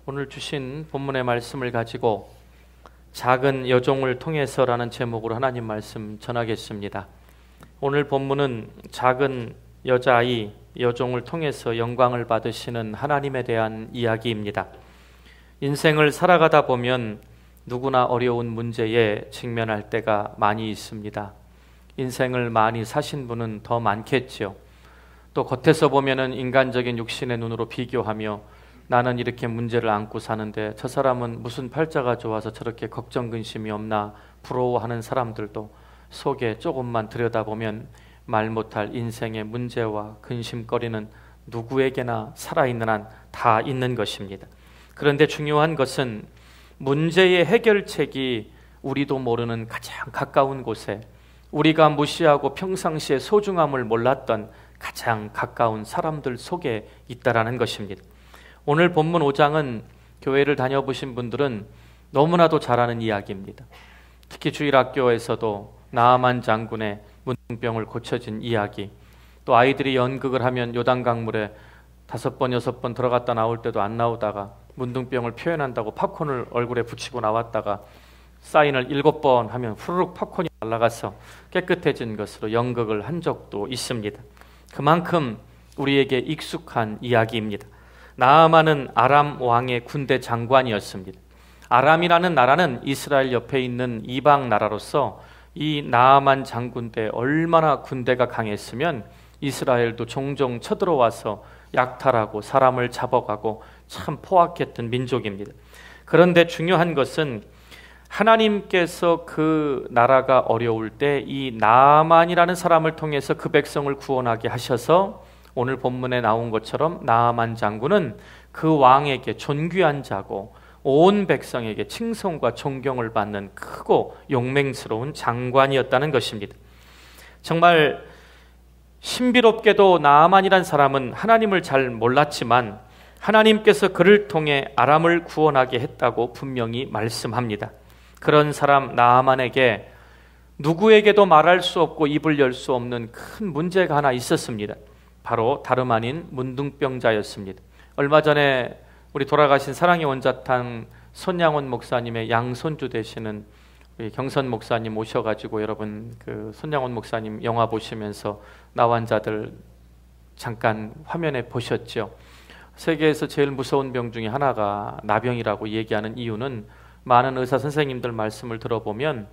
오늘 주신 본문의 말씀을 가지고 작은 여종을 통해서라는 제목으로 하나님 말씀 전하겠습니다. 오늘 본문은 작은 여자아이 여종을 통해서 영광을 받으시는 하나님에 대한 이야기입니다. 인생을 살아가다 보면 누구나 어려운 문제에 직면할 때가 많이 있습니다. 인생을 많이 사신 분은 더 많겠지요. 또 겉에서 보면은 인간적인 육신의 눈으로 비교하며 나는 이렇게 문제를 안고 사는데 저 사람은 무슨 팔자가 좋아서 저렇게 걱정 근심이 없나 부러워하는 사람들도 속에 조금만 들여다보면 말 못할 인생의 문제와 근심거리는 누구에게나 살아있는 한 다 있는 것입니다. 그런데 중요한 것은 문제의 해결책이 우리도 모르는 가장 가까운 곳에 우리가 무시하고 평상시에 소중함을 몰랐던 가장 가까운 사람들 속에 있다라는 것입니다. 오늘 본문 5장은 교회를 다녀보신 분들은 너무나도 잘 아는 이야기입니다. 특히 주일학교에서도 나아만 장군의 문둥병을 고쳐진 이야기, 또 아이들이 연극을 하면 요단강물에 5번, 6번 들어갔다 나올 때도 안 나오다가 문둥병을 표현한다고 팝콘을 얼굴에 붙이고 나왔다가 사인을 7번 하면 후루룩 팝콘이 날아가서 깨끗해진 것으로 연극을 한 적도 있습니다. 그만큼 우리에게 익숙한 이야기입니다. 나아만은 아람 왕의 군대 장관이었습니다. 아람이라는 나라는 이스라엘 옆에 있는 이방 나라로서 이 나아만 장군 때 얼마나 군대가 강했으면 이스라엘도 종종 쳐들어와서 약탈하고 사람을 잡아가고 참 포악했던 민족입니다. 그런데 중요한 것은 하나님께서 그 나라가 어려울 때 이 나아만이라는 사람을 통해서 그 백성을 구원하게 하셔서 오늘 본문에 나온 것처럼 나아만 장군은 그 왕에게 존귀한 자고 온 백성에게 칭송과 존경을 받는 크고 용맹스러운 장관이었다는 것입니다. 정말 신비롭게도 나아만이란 사람은 하나님을 잘 몰랐지만 하나님께서 그를 통해 아람을 구원하게 했다고 분명히 말씀합니다. 그런 사람 나아만에게 누구에게도 말할 수 없고 입을 열 수 없는 큰 문제가 하나 있었습니다. 바로 다름 아닌 문둥병자였습니다. 얼마 전에 우리 돌아가신 사랑의 원자탄 손양원 목사님의 양손주 되시는 우리 경선 목사님 오셔가지고 여러분 그 손양원 목사님 영화 보시면서 나환자들 잠깐 화면에 보셨죠. 세계에서 제일 무서운 병 중에 하나가 나병이라고 얘기하는 이유는 많은 의사 선생님들 말씀을 들어보면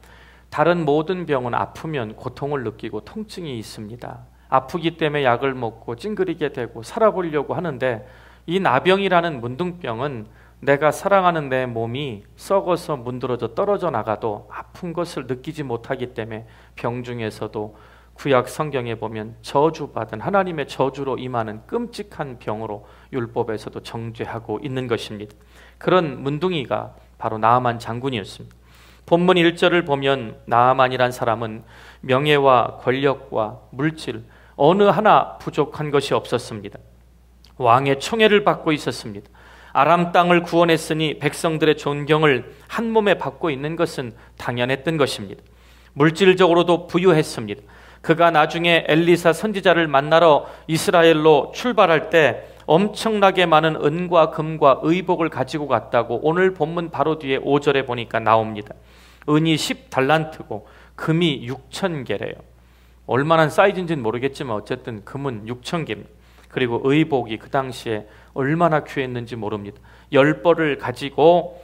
다른 모든 병은 아프면 고통을 느끼고 통증이 있습니다. 아프기 때문에 약을 먹고 찡그리게 되고 살아보려고 하는데 이 나병이라는 문둥병은 내가 사랑하는 내 몸이 썩어서 문드러져 떨어져 나가도 아픈 것을 느끼지 못하기 때문에 병 중에서도 구약 성경에 보면 저주받은 하나님의 저주로 임하는 끔찍한 병으로 율법에서도 정죄하고 있는 것입니다. 그런 문둥이가 바로 나아만 장군이었습니다. 본문 1절을 보면 나아만이란 사람은 명예와 권력과 물질 어느 하나 부족한 것이 없었습니다. 왕의 총애를 받고 있었습니다. 아람 땅을 구원했으니 백성들의 존경을 한 몸에 받고 있는 것은 당연했던 것입니다. 물질적으로도 부유했습니다. 그가 나중에 엘리사 선지자를 만나러 이스라엘로 출발할 때 엄청나게 많은 은과 금과 의복을 가지고 갔다고 오늘 본문 바로 뒤에 5절에 보니까 나옵니다. 은이 10달란트고 금이 6,000개래요. 얼마나 사이즈인지는 모르겠지만 어쨌든 금은 6,000개입니다. 그리고 의복이 그 당시에 얼마나 귀했는지 모릅니다. 10벌을 가지고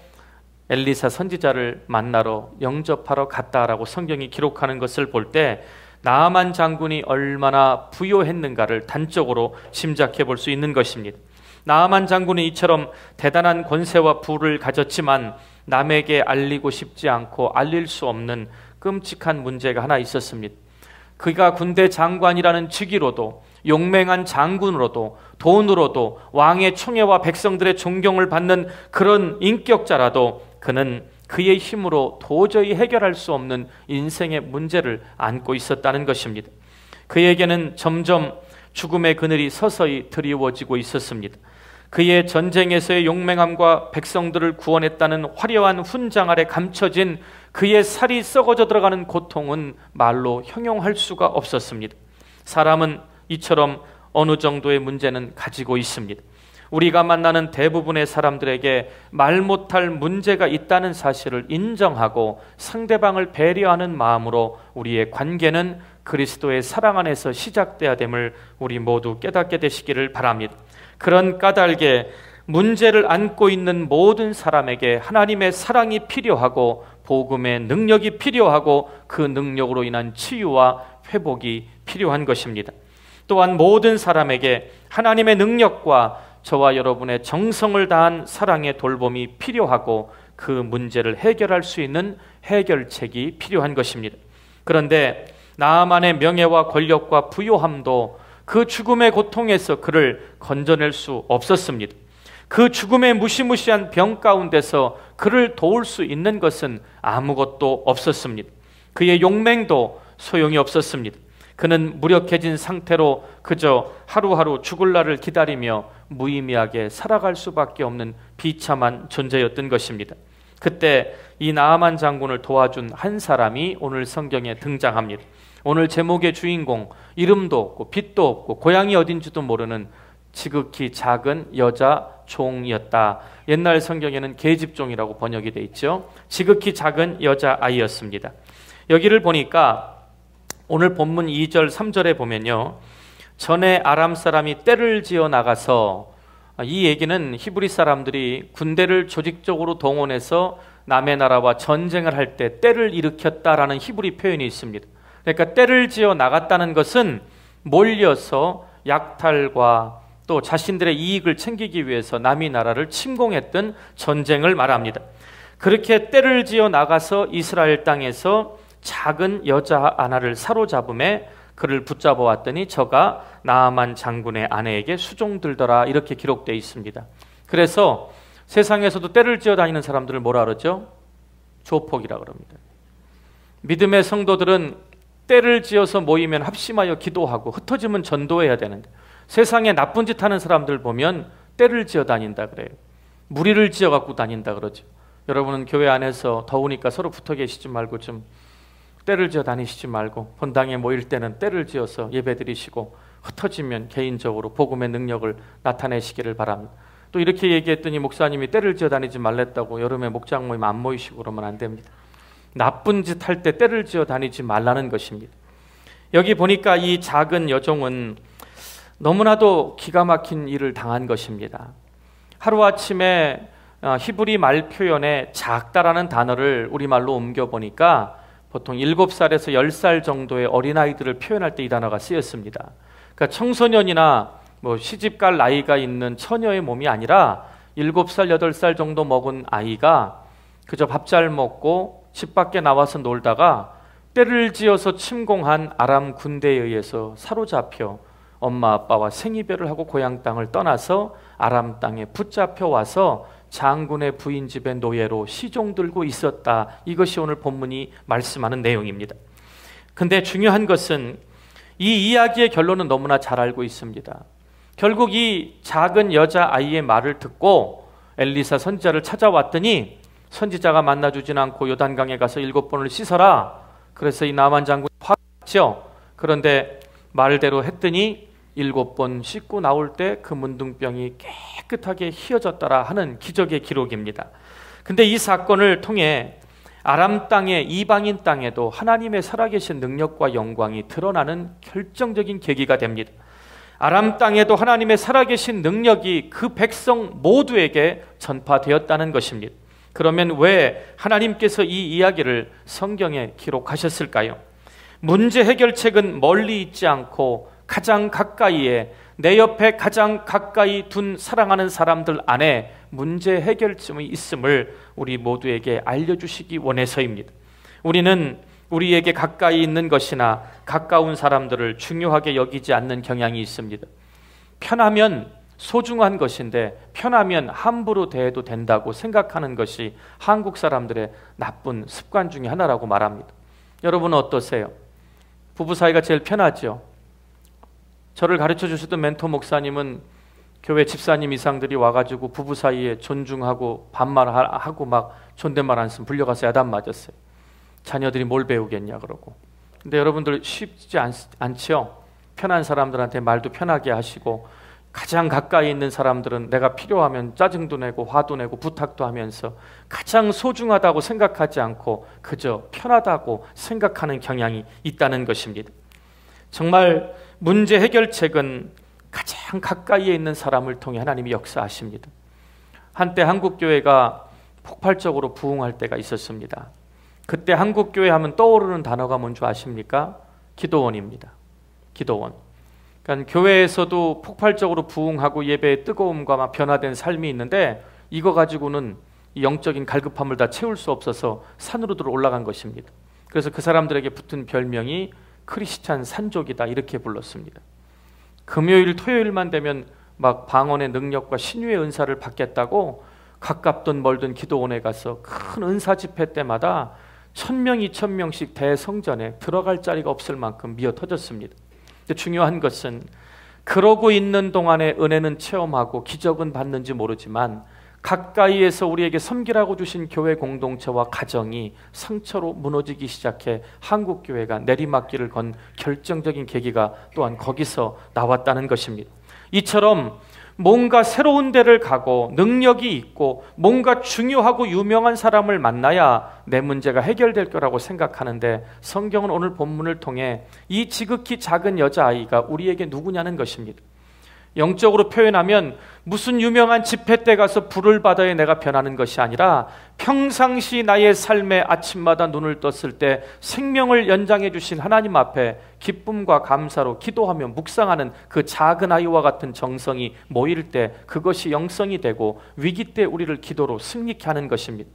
엘리사 선지자를 만나러 영접하러 갔다라고 성경이 기록하는 것을 볼 때 나아만 장군이 얼마나 부요했는가를 단적으로 짐작해 볼 수 있는 것입니다. 나아만 장군은 이처럼 대단한 권세와 부를 가졌지만 남에게 알리고 싶지 않고 알릴 수 없는 끔찍한 문제가 하나 있었습니다. 그가 군대 장관이라는 직위로도 용맹한 장군으로도 돈으로도 왕의 총애와 백성들의 존경을 받는 그런 인격자라도 그는 그의 힘으로 도저히 해결할 수 없는 인생의 문제를 안고 있었다는 것입니다. 그에게는 점점 죽음의 그늘이 서서히 드리워지고 있었습니다. 그의 전쟁에서의 용맹함과 백성들을 구원했다는 화려한 훈장 아래 감춰진 그의 살이 썩어져 들어가는 고통은 말로 형용할 수가 없었습니다. 사람은 이처럼 어느 정도의 문제는 가지고 있습니다. 우리가 만나는 대부분의 사람들에게 말 못할 문제가 있다는 사실을 인정하고 상대방을 배려하는 마음으로 우리의 관계는 그리스도의 사랑 안에서 시작돼야 됨을 우리 모두 깨닫게 되시기를 바랍니다. 그런 까닭에 문제를 안고 있는 모든 사람에게 하나님의 사랑이 필요하고 복음의 능력이 필요하고 그 능력으로 인한 치유와 회복이 필요한 것입니다. 또한 모든 사람에게 하나님의 능력과 저와 여러분의 정성을 다한 사랑의 돌봄이 필요하고 그 문제를 해결할 수 있는 해결책이 필요한 것입니다. 그런데 나아만의 명예와 권력과 부요함도 그 죽음의 고통에서 그를 건져낼 수 없었습니다. 그 죽음의 무시무시한 병 가운데서 그를 도울 수 있는 것은 아무것도 없었습니다. 그의 용맹도 소용이 없었습니다. 그는 무력해진 상태로 그저 하루하루 죽을 날을 기다리며 무의미하게 살아갈 수밖에 없는 비참한 존재였던 것입니다. 그때 이 나아만 장군을 도와준 한 사람이 오늘 성경에 등장합니다. 오늘 제목의 주인공, 이름도 없고 빛도 없고 고향이 어딘지도 모르는 지극히 작은 여자 종이었다. 옛날 성경에는 계집종이라고 번역이 되어 있죠. 지극히 작은 여자 아이였습니다. 여기를 보니까 오늘 본문 2절 3절에 보면요, 전에 아람 사람이 떼를 지어 나가서, 이 얘기는 히브리 사람들이 군대를 조직적으로 동원해서 남의 나라와 전쟁을 할 때 떼를 일으켰다라는 히브리 표현이 있습니다. 그러니까 떼를 지어 나갔다는 것은 몰려서 약탈과 또 자신들의 이익을 챙기기 위해서 남의 나라를 침공했던 전쟁을 말합니다. 그렇게 떼를 지어 나가서 이스라엘 땅에서 작은 여자 하나를 사로잡음에 그를 붙잡아 왔더니 저가 나아만 장군의 아내에게 수종들더라, 이렇게 기록되어 있습니다. 그래서 세상에서도 떼를 지어 다니는 사람들을 뭐라 그러죠? 조폭이라고 합니다. 믿음의 성도들은 떼를 지어서 모이면 합심하여 기도하고 흩어지면 전도해야 되는데, 세상에 나쁜 짓 하는 사람들 보면 떼를 지어 다닌다 그래요. 무리를 지어 갖고 다닌다 그러죠. 여러분은 교회 안에서 더우니까 서로 붙어 계시지 말고 좀 떼를 지어 다니시지 말고 본당에 모일 때는 떼를 지어서 예배드리시고 흩어지면 개인적으로 복음의 능력을 나타내시기를 바랍니다. 또 이렇게 얘기했더니 목사님이 떼를 지어 다니지 말랬다고 여름에 목장 모임 안 모이시고 그러면 안 됩니다. 나쁜 짓 할 때 떼를 지어 다니지 말라는 것입니다. 여기 보니까 이 작은 여종은 너무나도 기가 막힌 일을 당한 것입니다. 하루아침에 히브리 말 표현에 작다라는 단어를 우리말로 옮겨보니까 보통 7살에서 10살 정도의 어린아이들을 표현할 때 이 단어가 쓰였습니다. 그러니까 청소년이나 시집갈 나이가 있는 처녀의 몸이 아니라 7살, 8살 정도 먹은 아이가 그저 밥 잘 먹고 집 밖에 나와서 놀다가 떼를 지어서 침공한 아람 군대에 의해서 사로잡혀 엄마 아빠와 생이별을 하고 고향 땅을 떠나서 아람 땅에 붙잡혀 와서 장군의 부인 집에 노예로 시종들고 있었다. 이것이 오늘 본문이 말씀하는 내용입니다. 근데 중요한 것은 이 이야기의 결론은 너무나 잘 알고 있습니다. 결국 이 작은 여자아이의 말을 듣고 엘리사 선지자를 찾아왔더니 선지자가 만나주진 않고 요단강에 가서 7번을 씻어라. 그래서 이 나만 장군이 화가 났죠. 그런데 말대로 했더니 7번 씻고 나올 때 그 문둥병이 깨끗하게 희어졌더라 하는 기적의 기록입니다. 근데 이 사건을 통해 아람 땅의 이방인 땅에도 하나님의 살아계신 능력과 영광이 드러나는 결정적인 계기가 됩니다. 아람 땅에도 하나님의 살아계신 능력이 그 백성 모두에게 전파되었다는 것입니다. 그러면 왜 하나님께서 이 이야기를 성경에 기록하셨을까요? 문제 해결책은 멀리 있지 않고 가장 가까이에, 내 옆에 가장 가까이 둔 사랑하는 사람들 안에 문제 해결점이 있음을 우리 모두에게 알려주시기 원해서입니다. 우리는 우리에게 가까이 있는 것이나 가까운 사람들을 중요하게 여기지 않는 경향이 있습니다. 편하면 소중한 것인데 편하면 함부로 대해도 된다고 생각하는 것이 한국 사람들의 나쁜 습관 중에 하나라고 말합니다. 여러분은 어떠세요? 부부 사이가 제일 편하죠? 저를 가르쳐 주셨던 멘토 목사님은 교회 집사님 이상들이 와가지고 부부 사이에 존중하고 반말하고 막 존댓말 안 쓰면 불려가서 야단 맞았어요. 자녀들이 뭘 배우겠냐 그러고. 근데 여러분들 쉽지 않죠? 편한 사람들한테 말도 편하게 하시고 가장 가까이 있는 사람들은 내가 필요하면 짜증도 내고 화도 내고 부탁도 하면서 가장 소중하다고 생각하지 않고 그저 편하다고 생각하는 경향이 있다는 것입니다. 정말 문제 해결책은 가장 가까이에 있는 사람을 통해 하나님이 역사하십니다. 한때 한국교회가 폭발적으로 부흥할 때가 있었습니다. 그때 한국교회 하면 떠오르는 단어가 뭔지 아십니까? 기도원입니다. 기도원. 그러니까 교회에서도 폭발적으로 부흥하고 예배의 뜨거움과 막 변화된 삶이 있는데 이거 가지고는 영적인 갈급함을 다 채울 수 없어서 산으로 들어 올라간 것입니다. 그래서 그 사람들에게 붙은 별명이 크리스찬 산족이다 이렇게 불렀습니다. 금요일 토요일만 되면 막 방언의 능력과 신유의 은사를 받겠다고 가깝든 멀든 기도원에 가서 큰 은사 집회 때마다 1000명, 2000명씩 대성전에 들어갈 자리가 없을 만큼 미어 터졌습니다. 근데 중요한 것은 그러고 있는 동안에 은혜는 체험하고 기적은 받는지 모르지만 가까이에서 우리에게 섬기라고 주신 교회 공동체와 가정이 상처로 무너지기 시작해 한국교회가 내리막길을 건 결정적인 계기가 또한 거기서 나왔다는 것입니다. 이처럼 뭔가 새로운 데를 가고 능력이 있고 뭔가 중요하고 유명한 사람을 만나야 내 문제가 해결될 거라고 생각하는데 성경은 오늘 본문을 통해 이 지극히 작은 여자아이가 우리에게 누구냐는 것입니다. 영적으로 표현하면 무슨 유명한 집회 때 가서 불을 받아야 내가 변하는 것이 아니라 평상시 나의 삶에 아침마다 눈을 떴을 때 생명을 연장해 주신 하나님 앞에 기쁨과 감사로 기도하며 묵상하는 그 작은 아이와 같은 정성이 모일 때 그것이 영성이 되고 위기 때 우리를 기도로 승리케 하는 것입니다.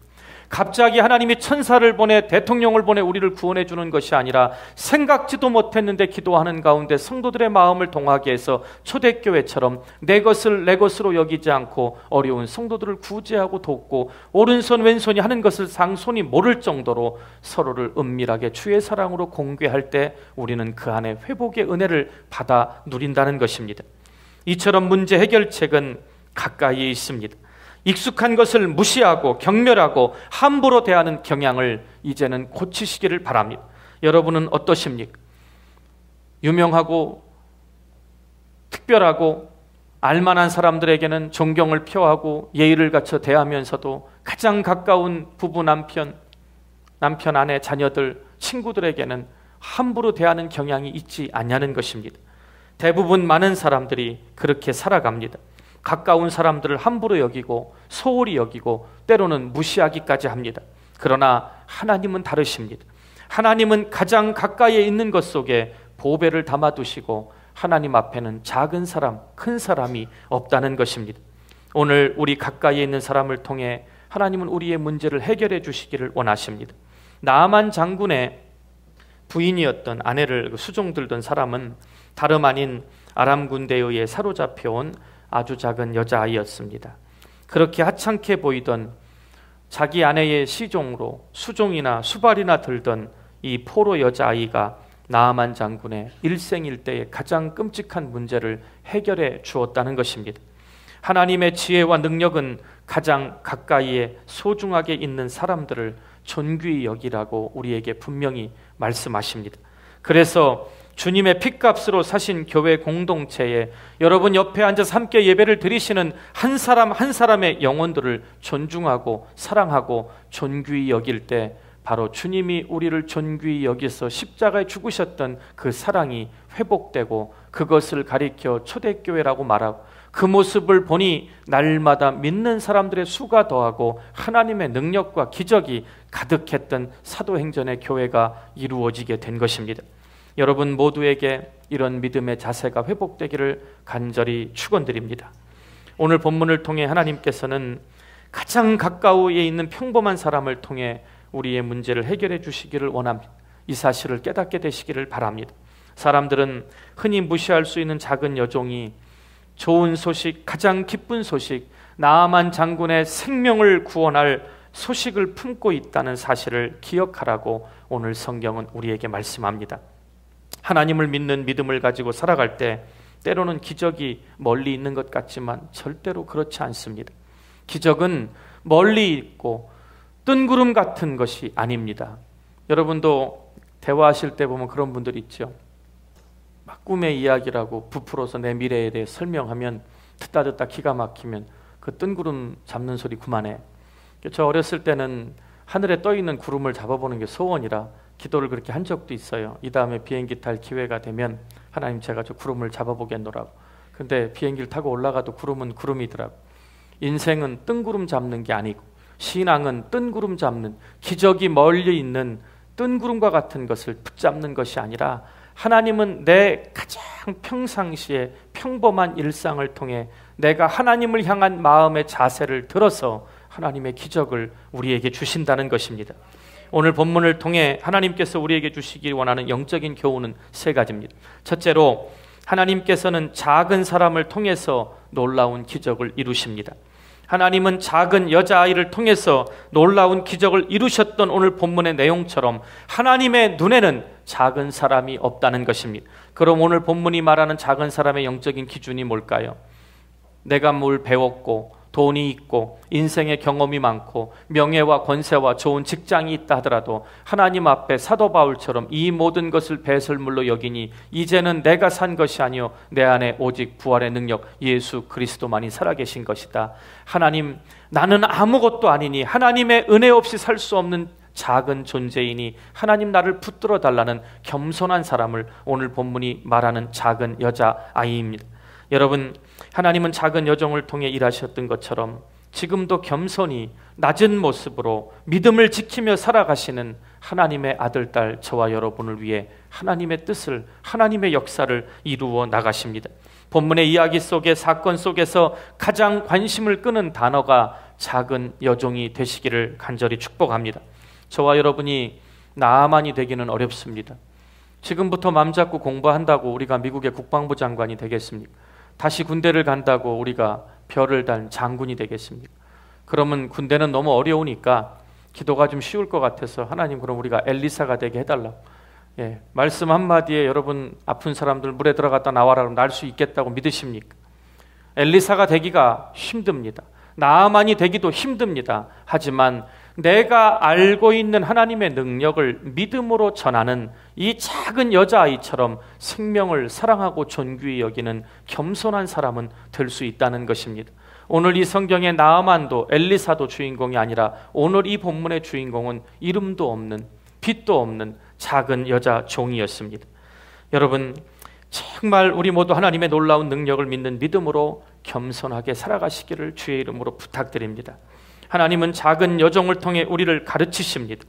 갑자기 하나님이 천사를 보내 대통령을 보내 우리를 구원해 주는 것이 아니라 생각지도 못했는데 기도하는 가운데 성도들의 마음을 동하게 해서 초대교회처럼 내 것을 내 것으로 여기지 않고 어려운 성도들을 구제하고 돕고 오른손 왼손이 하는 것을 상손이 모를 정도로 서로를 은밀하게 주의 사랑으로 공개할 때 우리는 그 안에 회복의 은혜를 받아 누린다는 것입니다. 이처럼 문제 해결책은 가까이에 있습니다. 익숙한 것을 무시하고 경멸하고 함부로 대하는 경향을 이제는 고치시기를 바랍니다. 여러분은 어떠십니까? 유명하고 특별하고 알만한 사람들에게는 존경을 표하고 예의를 갖춰 대하면서도 가장 가까운 부부, 남편, 아내, 자녀들, 친구들에게는 함부로 대하는 경향이 있지 않냐는 것입니다. 대부분 많은 사람들이 그렇게 살아갑니다. 가까운 사람들을 함부로 여기고 소홀히 여기고 때로는 무시하기까지 합니다. 그러나 하나님은 다르십니다. 하나님은 가장 가까이에 있는 것 속에 보배를 담아두시고 하나님 앞에는 작은 사람, 큰 사람이 없다는 것입니다. 오늘 우리 가까이에 있는 사람을 통해 하나님은 우리의 문제를 해결해 주시기를 원하십니다. 나아만 장군의 부인이었던 아내를 수종 들던 사람은 다름 아닌 아람 군대에 의해 사로잡혀온 아주 작은 여자아이였습니다. 그렇게 하찮게 보이던 자기 아내의 시종으로 수종이나 수발이나 들던 이 포로 여자아이가 나아만 장군의 일생일대의 가장 끔찍한 문제를 해결해 주었다는 것입니다. 하나님의 지혜와 능력은 가장 가까이에 소중하게 있는 사람들을 존귀히 여기라고 우리에게 분명히 말씀하십니다. 그래서 주님의 핏값으로 사신 교회 공동체에 여러분 옆에 앉아서 함께 예배를 드리시는 한 사람 한 사람의 영혼들을 존중하고 사랑하고 존귀히 여길 때 바로 주님이 우리를 존귀히 여기서 십자가에 죽으셨던 그 사랑이 회복되고 그것을 가리켜 초대교회라고 말하고 그 모습을 보니 날마다 믿는 사람들의 수가 더하고 하나님의 능력과 기적이 가득했던 사도행전의 교회가 이루어지게 된 것입니다. 여러분 모두에게 이런 믿음의 자세가 회복되기를 간절히 축원드립니다. 오늘 본문을 통해 하나님께서는 가장 가까이에 있는 평범한 사람을 통해 우리의 문제를 해결해 주시기를 원합니다. 이 사실을 깨닫게 되시기를 바랍니다. 사람들은 흔히 무시할 수 있는 작은 여종이 좋은 소식, 가장 기쁜 소식, 나아만 장군의 생명을 구원할 소식을 품고 있다는 사실을 기억하라고 오늘 성경은 우리에게 말씀합니다. 하나님을 믿는 믿음을 가지고 살아갈 때 때로는 기적이 멀리 있는 것 같지만 절대로 그렇지 않습니다. 기적은 멀리 있고 뜬구름 같은 것이 아닙니다. 여러분도 대화하실 때 보면 그런 분들 있죠. 막 꿈의 이야기라고 부풀어서 내 미래에 대해 설명하면 듣다 기가 막히면 그 뜬구름 잡는 소리 그만해. 저 어렸을 때는 하늘에 떠있는 구름을 잡아보는 게 소원이라 기도를 그렇게 한 적도 있어요. 이 다음에 비행기 탈 기회가 되면 하나님 제가 저 구름을 잡아보겠노라고. 근데 비행기를 타고 올라가도 구름은 구름이더라고. 인생은 뜬구름 잡는 게 아니고 신앙은 뜬구름 잡는, 기적이 멀리 있는 뜬구름과 같은 것을 붙잡는 것이 아니라 하나님은 내 가장 평상시에 평범한 일상을 통해 내가 하나님을 향한 마음의 자세를 들어서 하나님의 기적을 우리에게 주신다는 것입니다. 오늘 본문을 통해 하나님께서 우리에게 주시기 원하는 영적인 교훈은 세 가지입니다. 첫째로 하나님께서는 작은 사람을 통해서 놀라운 기적을 이루십니다. 하나님은 작은 여자아이를 통해서 놀라운 기적을 이루셨던 오늘 본문의 내용처럼 하나님의 눈에는 작은 사람이 없다는 것입니다. 그럼 오늘 본문이 말하는 작은 사람의 영적인 기준이 뭘까요? 내가 뭘 배웠고 돈이 있고 인생의 경험이 많고 명예와 권세와 좋은 직장이 있다 하더라도 하나님 앞에 사도 바울처럼 이 모든 것을 배설물로 여기니 이제는 내가 산 것이 아니요 내 안에 오직 부활의 능력 예수 그리스도만이 살아계신 것이다. 하나님, 나는 아무것도 아니니 하나님의 은혜 없이 살 수 없는 작은 존재이니 하나님 나를 붙들어 달라는 겸손한 사람을 오늘 본문이 말하는 작은 여자아이입니다. 여러분, 하나님은 작은 여정을 통해 일하셨던 것처럼 지금도 겸손히 낮은 모습으로 믿음을 지키며 살아가시는 하나님의 아들, 딸 저와 여러분을 위해 하나님의 뜻을, 하나님의 역사를 이루어 나가십니다. 본문의 이야기 속에, 사건 속에서 가장 관심을 끄는 단어가 작은 여종이 되시기를 간절히 축복합니다. 저와 여러분이 나아만이 되기는 어렵습니다. 지금부터 맘 잡고 공부한다고 우리가 미국의 국방부 장관이 되겠습니까? 다시 군대를 간다고 우리가 별을 단 장군이 되겠습니까? 그러면 군대는 너무 어려우니까 기도가 좀 쉬울 것 같아서 하나님, 그럼 우리가 엘리사가 되게 해달라고. 말씀 한마디에 여러분 아픈 사람들 물에 들어갔다 나와라 그러면 날 수 있겠다고 믿으십니까? 엘리사가 되기가 힘듭니다. 나아만이 되기도 힘듭니다. 하지만 내가 알고 있는 하나님의 능력을 믿음으로 전하는 이 작은 여자아이처럼 생명을 사랑하고 존귀히 여기는 겸손한 사람은 될 수 있다는 것입니다. 오늘 이 성경의 나아만도 엘리사도 주인공이 아니라 오늘 이 본문의 주인공은 이름도 없는, 빛도 없는 작은 여자 종이었습니다. 여러분, 정말 우리 모두 하나님의 놀라운 능력을 믿는 믿음으로 겸손하게 살아가시기를 주의 이름으로 부탁드립니다. 하나님은 작은 여종을 통해 우리를 가르치십니다.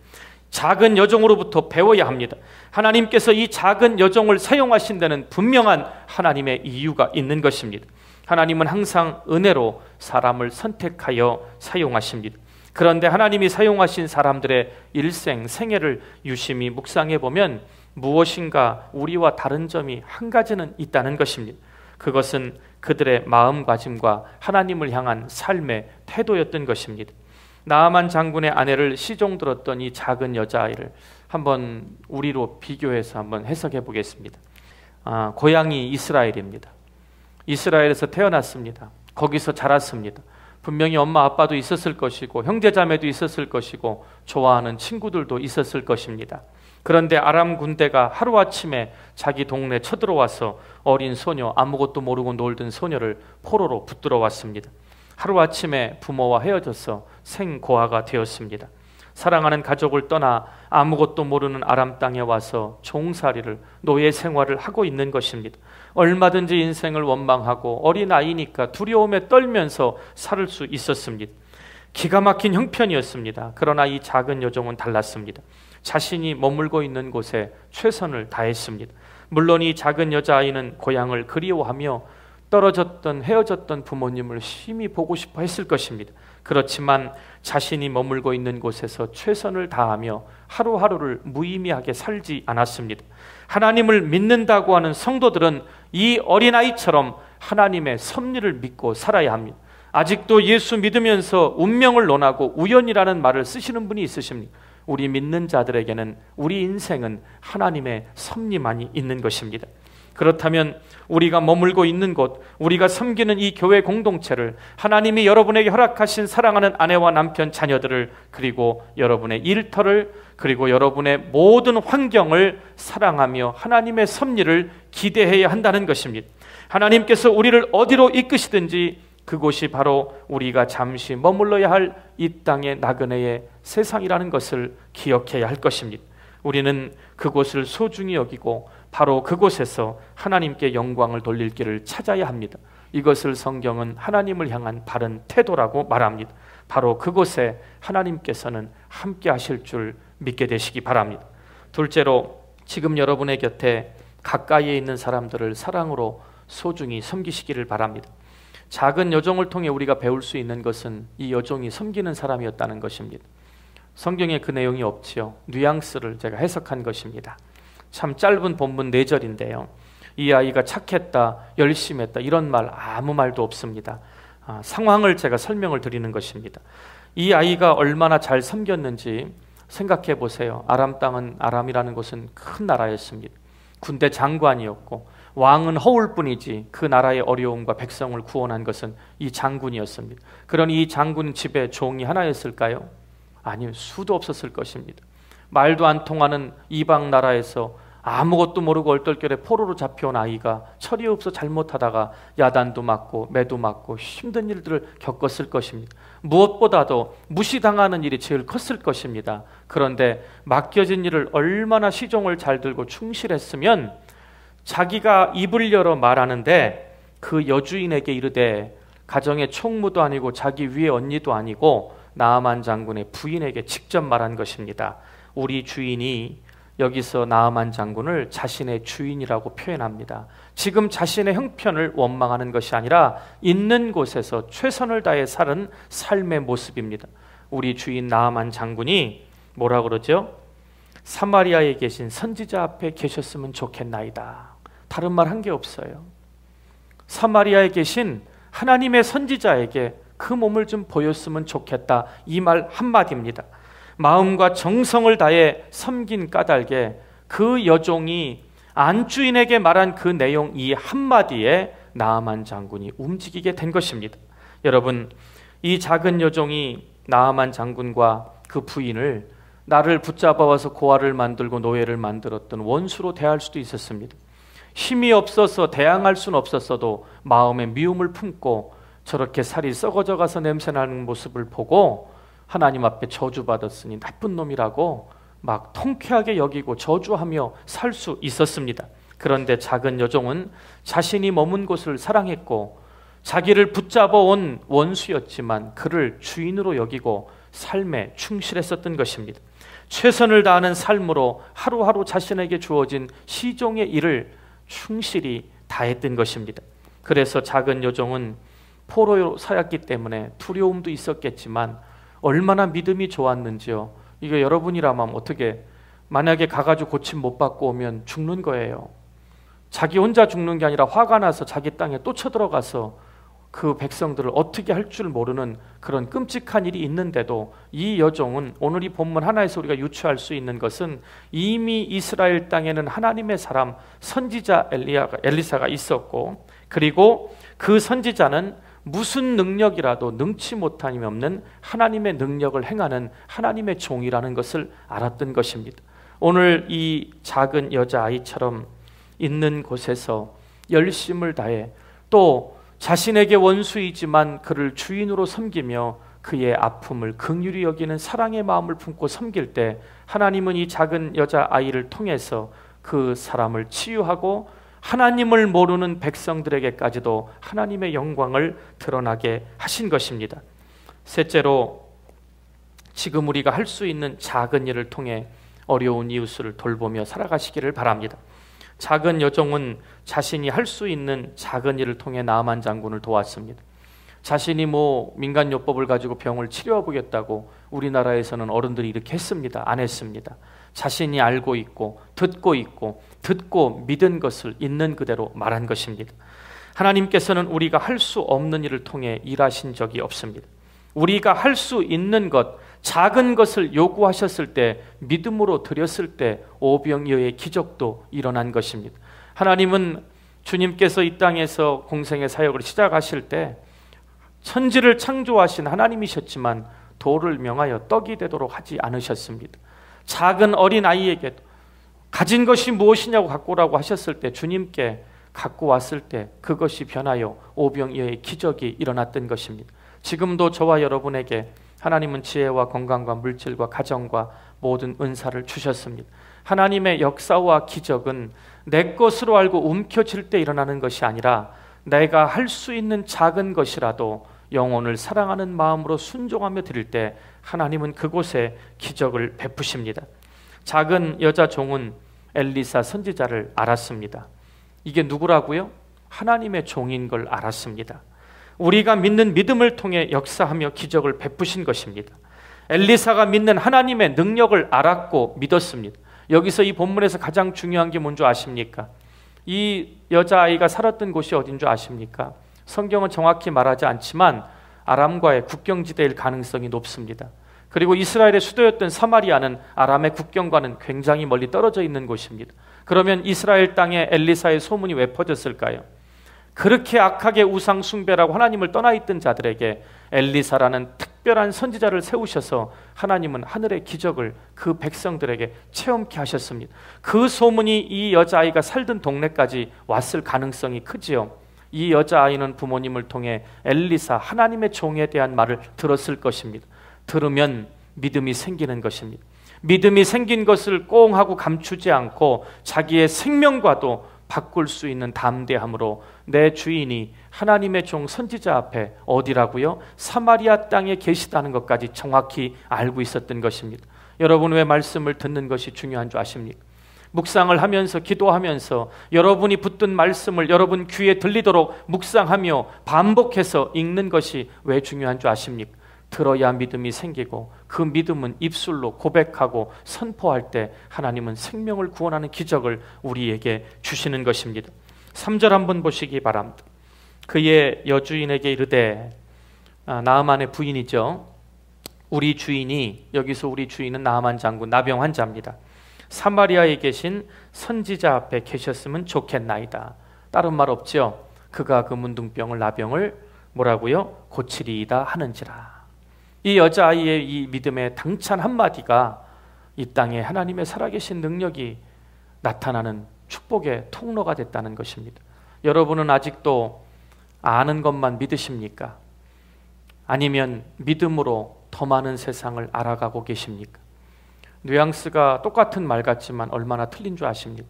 작은 여종으로부터 배워야 합니다. 하나님께서 이 작은 여종을 사용하신 데는 분명한 하나님의 이유가 있는 것입니다. 하나님은 항상 은혜로 사람을 선택하여 사용하십니다. 그런데 하나님이 사용하신 사람들의 일생, 생애를 유심히 묵상해 보면 무엇인가 우리와 다른 점이 한 가지는 있다는 것입니다. 그것은 그들의 마음가짐과 하나님을 향한 삶의 태도였던 것입니다. 나아만 장군의 아내를 시종 들었던 이 작은 여자아이를 한번 우리로 비교해서 한번 해석해 보겠습니다. 고향이 이스라엘입니다. 이스라엘에서 태어났습니다. 거기서 자랐습니다. 분명히 엄마 아빠도 있었을 것이고 형제자매도 있었을 것이고 좋아하는 친구들도 있었을 것입니다. 그런데 아람 군대가 하루아침에 자기 동네에 쳐들어와서 어린 소녀, 아무것도 모르고 놀던 소녀를 포로로 붙들어 왔습니다. 하루아침에 부모와 헤어져서 생고아가 되었습니다. 사랑하는 가족을 떠나 아무것도 모르는 아람 땅에 와서 종살이를, 노예 생활을 하고 있는 것입니다. 얼마든지 인생을 원망하고 어린아이니까 두려움에 떨면서 살 수 있었습니다. 기가 막힌 형편이었습니다. 그러나 이 작은 여종은 달랐습니다. 자신이 머물고 있는 곳에 최선을 다했습니다. 물론 이 작은 여자아이는 고향을 그리워하며 떨어졌던, 헤어졌던 부모님을 심히 보고 싶어 했을 것입니다. 그렇지만 자신이 머물고 있는 곳에서 최선을 다하며 하루하루를 무의미하게 살지 않았습니다. 하나님을 믿는다고 하는 성도들은 이 어린아이처럼 하나님의 섭리를 믿고 살아야 합니다. 아직도 예수 믿으면서 운명을 논하고 우연이라는 말을 쓰시는 분이 있으십니까? 우리 믿는 자들에게는 우리 인생은 하나님의 섭리만이 있는 것입니다. 그렇다면 우리가 머물고 있는 곳, 우리가 섬기는 이 교회 공동체를, 하나님이 여러분에게 허락하신 사랑하는 아내와 남편, 자녀들을, 그리고 여러분의 일터를, 그리고 여러분의 모든 환경을 사랑하며 하나님의 섭리를 기대해야 한다는 것입니다. 하나님께서 우리를 어디로 이끄시든지 그곳이 바로 우리가 잠시 머물러야 할 이 땅의 나그네의 세상이라는 것을 기억해야 할 것입니다. 우리는 그곳을 소중히 여기고 바로 그곳에서 하나님께 영광을 돌릴 길을 찾아야 합니다. 이것을 성경은 하나님을 향한 바른 태도라고 말합니다. 바로 그곳에 하나님께서는 함께 하실 줄 믿게 되시기 바랍니다. 둘째로, 지금 여러분의 곁에 가까이에 있는 사람들을 사랑으로 소중히 섬기시기를 바랍니다. 작은 여종을 통해 우리가 배울 수 있는 것은 이 여종이 섬기는 사람이었다는 것입니다. 성경에 그 내용이 없지요. 뉘앙스를 제가 해석한 것입니다. 참 짧은 본문 4절인데요. 이 아이가 착했다, 열심했다, 이런 말 아무 말도 없습니다. 상황을 제가 설명을 드리는 것입니다. 이 아이가 얼마나 잘 섬겼는지 생각해 보세요. 아람 땅은, 아람이라는 곳은 큰 나라였습니다. 군대 장관이었고 왕은 허울 뿐이지 그 나라의 어려움과 백성을 구원한 것은 이 장군이었습니다. 그러니 이 장군 집에 종이 하나였을까요? 아니요, 수도 없었을 것입니다. 말도 안 통하는 이방 나라에서 아무것도 모르고 얼떨결에 포로로 잡혀온 아이가 철이 없어 잘못하다가 야단도 맞고 매도 맞고 힘든 일들을 겪었을 것입니다. 무엇보다도 무시당하는 일이 제일 컸을 것입니다. 그런데 맡겨진 일을 얼마나 시종을 잘 들고 충실했으면 자기가 입을 열어 말하는데 그 여주인에게 이르되, 가정의 총무도 아니고 자기 위의 언니도 아니고 나아만 장군의 부인에게 직접 말한 것입니다. 우리 주인이 여기서 나아만 장군을 자신의 주인이라고 표현합니다. 지금 자신의 형편을 원망하는 것이 아니라 있는 곳에서 최선을 다해 사는 삶의 모습입니다. 우리 주인 나아만 장군이 뭐라 그러죠? 사마리아에 계신 선지자 앞에 계셨으면 좋겠나이다. 다른 말 한 게 없어요. 사마리아에 계신 하나님의 선지자에게 그 몸을 좀 보였으면 좋겠다, 이 말 한마디입니다. 마음과 정성을 다해 섬긴 까닭에 그 여종이 안주인에게 말한 그 내용 이 한마디에 나아만 장군이 움직이게 된 것입니다. 여러분, 이 작은 여종이 나아만 장군과 그 부인을 나를 붙잡아와서 고아를 만들고 노예를 만들었던 원수로 대할 수도 있었습니다. 힘이 없어서 대항할 수는 없었어도 마음에 미움을 품고 저렇게 살이 썩어져 가서 냄새나는 모습을 보고 하나님 앞에 저주받았으니 나쁜 놈이라고 막 통쾌하게 여기고 저주하며 살 수 있었습니다. 그런데 작은 여종은 자신이 머문 곳을 사랑했고 자기를 붙잡아 온 원수였지만 그를 주인으로 여기고 삶에 충실했었던 것입니다. 최선을 다하는 삶으로 하루하루 자신에게 주어진 시종의 일을 충실히 다했던 것입니다. 그래서 작은 여종은 포로로 살았기 때문에 두려움도 있었겠지만 얼마나 믿음이 좋았는지요. 이거 여러분이라면 어떻게, 만약에 가가지고 고침 못 받고 오면 죽는 거예요. 자기 혼자 죽는 게 아니라 화가 나서 자기 땅에 또 쳐들어가서 그 백성들을 어떻게 할 줄 모르는 그런 끔찍한 일이 있는데도 이 여종은, 오늘 이 본문 하나에서 우리가 유추할 수 있는 것은 이미 이스라엘 땅에는 하나님의 사람 선지자 엘리사가 있었고, 그리고 그 선지자는 무슨 능력이라도 능치 못함이 없는 하나님의 능력을 행하는 하나님의 종이라는 것을 알았던 것입니다. 오늘 이 작은 여자아이처럼 있는 곳에서 열심을 다해 또 자신에게 원수이지만 그를 주인으로 섬기며 그의 아픔을 긍휼히 여기는 사랑의 마음을 품고 섬길 때 하나님은 이 작은 여자아이를 통해서 그 사람을 치유하고 하나님을 모르는 백성들에게까지도 하나님의 영광을 드러나게 하신 것입니다. 셋째로, 지금 우리가 할 수 있는 작은 일을 통해 어려운 이웃을 돌보며 살아가시기를 바랍니다. 작은 여종은 자신이 할 수 있는 작은 일을 통해 나아만 장군을 도왔습니다. 자신이 민간요법을 가지고 병을 치료해보겠다고 우리나라에서는 어른들이 이렇게 했습니다. 안 했습니다. 자신이 알고 있고 듣고 믿은 것을 있는 그대로 말한 것입니다. 하나님께서는 우리가 할 수 없는 일을 통해 일하신 적이 없습니다. 우리가 할 수 있는 것, 작은 것을 요구하셨을 때, 믿음으로 드렸을 때 오병이어의 기적도 일어난 것입니다. 하나님은 주님께서 이 땅에서 공생의 사역을 시작하실 때 천지를 창조하신 하나님이셨지만 돌을 명하여 떡이 되도록 하지 않으셨습니다. 작은 어린 아이에게도 가진 것이 무엇이냐고 갖고 오라고 하셨을 때 주님께 갖고 왔을 때 그것이 변하여 오병이어의 기적이 일어났던 것입니다. 지금도 저와 여러분에게 하나님은 지혜와 건강과 물질과 가정과 모든 은사를 주셨습니다. 하나님의 역사와 기적은 내 것으로 알고 움켜쥘 때 일어나는 것이 아니라 내가 할 수 있는 작은 것이라도 영혼을 사랑하는 마음으로 순종하며 드릴 때 하나님은 그곳에 기적을 베푸십니다. 작은 여자 종은 엘리사 선지자를 알았습니다. 이게 누구라고요? 하나님의 종인 걸 알았습니다. 우리가 믿는 믿음을 통해 역사하며 기적을 베푸신 것입니다. 엘리사가 믿는 하나님의 능력을 알았고 믿었습니다. 여기서 이 본문에서 가장 중요한 게 뭔지 아십니까? 이 여자아이가 살았던 곳이 어딘 줄 아십니까? 성경은 정확히 말하지 않지만 아람과의 국경지대일 가능성이 높습니다. 그리고 이스라엘의 수도였던 사마리아는 아람의 국경과는 굉장히 멀리 떨어져 있는 곳입니다. 그러면 이스라엘 땅에 엘리사의 소문이 왜 퍼졌을까요? 그렇게 악하게 우상 숭배라고 하나님을 떠나 있던 자들에게 엘리사라는 특별한 선지자를 세우셔서 하나님은 하늘의 기적을 그 백성들에게 체험케 하셨습니다. 그 소문이 이 여자아이가 살던 동네까지 왔을 가능성이 크지요. 이 여자아이는 부모님을 통해 엘리사 하나님의 종에 대한 말을 들었을 것입니다. 들으면 믿음이 생기는 것입니다. 믿음이 생긴 것을 꽁 하고 감추지 않고 자기의 생명과도 바꿀 수 있는 담대함으로 내 주인이 하나님의 종 선지자 앞에 어디라고요? 사마리아 땅에 계시다는 것까지 정확히 알고 있었던 것입니다. 여러분 왜 말씀을 듣는 것이 중요한 줄 아십니까? 묵상을 하면서 기도하면서 여러분이 붙든 말씀을 여러분 귀에 들리도록 묵상하며 반복해서 읽는 것이 왜 중요한 줄 아십니까? 들어야 믿음이 생기고 그 믿음은 입술로 고백하고 선포할 때 하나님은 생명을 구원하는 기적을 우리에게 주시는 것입니다. 3절 한번 보시기 바랍니다. 그의 여주인에게 이르되, 나아만의 부인이죠. 우리 주인이, 여기서 우리 주인은 나아만 장군 나병 환자입니다. 사마리아에 계신 선지자 앞에 계셨으면 좋겠나이다. 다른 말 없죠. 그가 그 문둥병을 나병을 뭐라고요? 고치리이다 하는지라. 이 여자아이의 이 믿음의 당찬 한마디가 이 땅에 하나님의 살아계신 능력이 나타나는 축복의 통로가 됐다는 것입니다. 여러분은 아직도 아는 것만 믿으십니까? 아니면 믿음으로 더 많은 세상을 알아가고 계십니까? 뉘앙스가 똑같은 말 같지만 얼마나 틀린 줄 아십니까?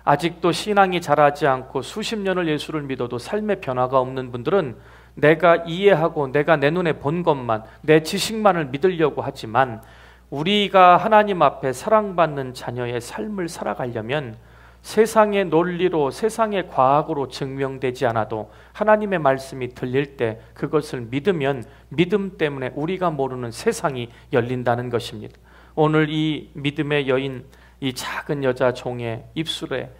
아직도 신앙이 자라지 않고 수십 년을 예수를 믿어도 삶의 변화가 없는 분들은 내가 이해하고 내가 내 눈에 본 것만, 내 지식만을 믿으려고 하지만 우리가 하나님 앞에 사랑받는 자녀의 삶을 살아가려면 세상의 논리로, 세상의 과학으로 증명되지 않아도 하나님의 말씀이 들릴 때 그것을 믿으면 믿음 때문에 우리가 모르는 세상이 열린다는 것입니다. 오늘 이 믿음의 여인, 이 작은 여자 종의 입술에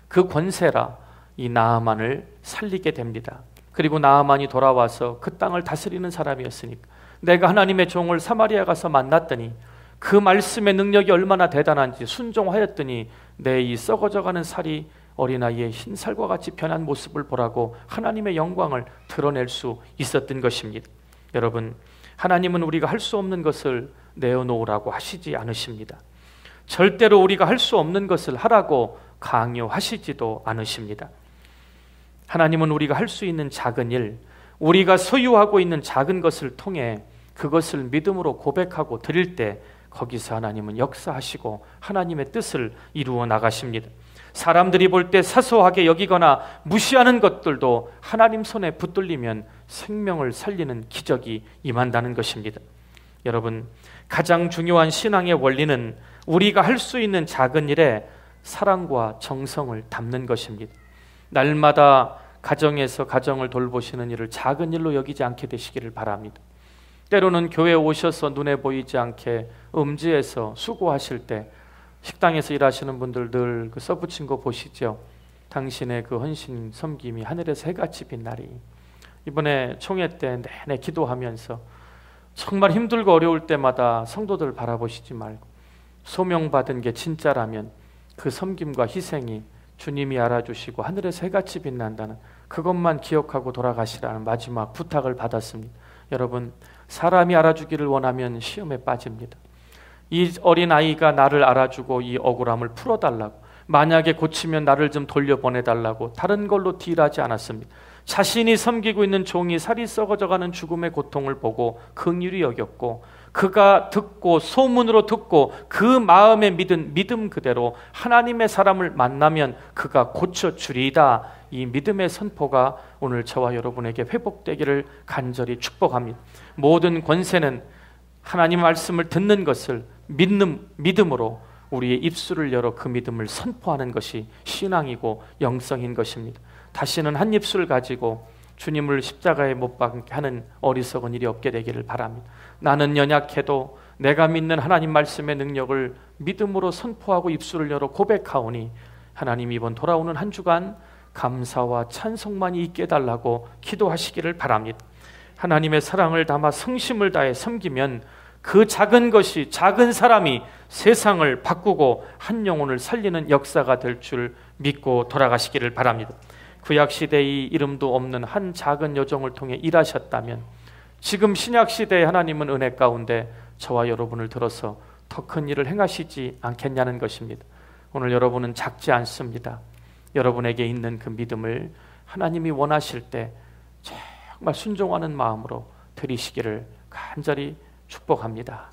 그 권세라 이 나아만을 살리게 됩니다. 그리고 나아만이 돌아와서 그 땅을 다스리는 사람이었으니까 내가 하나님의 종을 사마리아 가서 만났더니 그 말씀의 능력이 얼마나 대단한지 순종하였더니 내 이 썩어져가는 살이 어린아이의 흰살과 같이 변한 모습을 보라고 하나님의 영광을 드러낼 수 있었던 것입니다. 여러분, 하나님은 우리가 할 수 없는 것을 내어놓으라고 하시지 않으십니다. 절대로 우리가 할 수 없는 것을 하라고 강요하시지도 않으십니다. 하나님은 우리가 할 수 있는 작은 일, 우리가 소유하고 있는 작은 것을 통해 그것을 믿음으로 고백하고 드릴 때 거기서 하나님은 역사하시고 하나님의 뜻을 이루어 나가십니다. 사람들이 볼 때 사소하게 여기거나 무시하는 것들도 하나님 손에 붙들리면 생명을 살리는 기적이 임한다는 것입니다. 여러분, 가장 중요한 신앙의 원리는 우리가 할 수 있는 작은 일에 사랑과 정성을 담는 것입니다. 날마다 가정에서 가정을 돌보시는 일을 작은 일로 여기지 않게 되시기를 바랍니다. 때로는 교회에 오셔서 눈에 보이지 않게 음지에서 수고하실 때 식당에서 일하시는 분들 늘 그 써붙인 거 보시죠. 당신의 그 헌신 섬김이 하늘에서 해같이 빛나리. 이번에 총회 때 내내 기도하면서 정말 힘들고 어려울 때마다 성도들 바라보시지 말고 소명받은 게 진짜라면 그 섬김과 희생이 주님이 알아주시고 하늘에서 해같이 빛난다는 그것만 기억하고 돌아가시라는 마지막 부탁을 받았습니다. 여러분, 사람이 알아주기를 원하면 시험에 빠집니다. 이 어린아이가 나를 알아주고 이 억울함을 풀어달라고, 만약에 고치면 나를 좀 돌려보내달라고 다른 걸로 딜하지 않았습니다. 자신이 섬기고 있는 종이 살이 썩어져가는 죽음의 고통을 보고 긍휼히 여겼고, 그가 듣고 소문으로 듣고 그 마음에 믿은 믿음 그대로 하나님의 사람을 만나면 그가 고쳐주리이다. 이 믿음의 선포가 오늘 저와 여러분에게 회복되기를 간절히 축복합니다. 모든 권세는 하나님 말씀을 듣는 것을 믿음으로 우리의 입술을 열어 그 믿음을 선포하는 것이 신앙이고 영성인 것입니다. 다시는 한 입술 가지고 주님을 십자가에 못 박게 하는 어리석은 일이 없게 되기를 바랍니다. 나는 연약해도 내가 믿는 하나님 말씀의 능력을 믿음으로 선포하고 입술을 열어 고백하오니 하나님 이번 돌아오는 한 주간 감사와 찬송만이 있게 해달라고 기도하시기를 바랍니다. 하나님의 사랑을 담아 성심을 다해 섬기면 그 작은 것이, 작은 사람이 세상을 바꾸고 한 영혼을 살리는 역사가 될 줄 믿고 돌아가시기를 바랍니다. 구약시대의 이름도 없는 한 작은 여종을 통해 일하셨다면 지금 신약시대의 하나님은 은혜 가운데 저와 여러분을 들어서 더 큰 일을 행하시지 않겠냐는 것입니다. 오늘 여러분은 작지 않습니다. 여러분에게 있는 그 믿음을 하나님이 원하실 때 정말 순종하는 마음으로 드리시기를 간절히 축복합니다.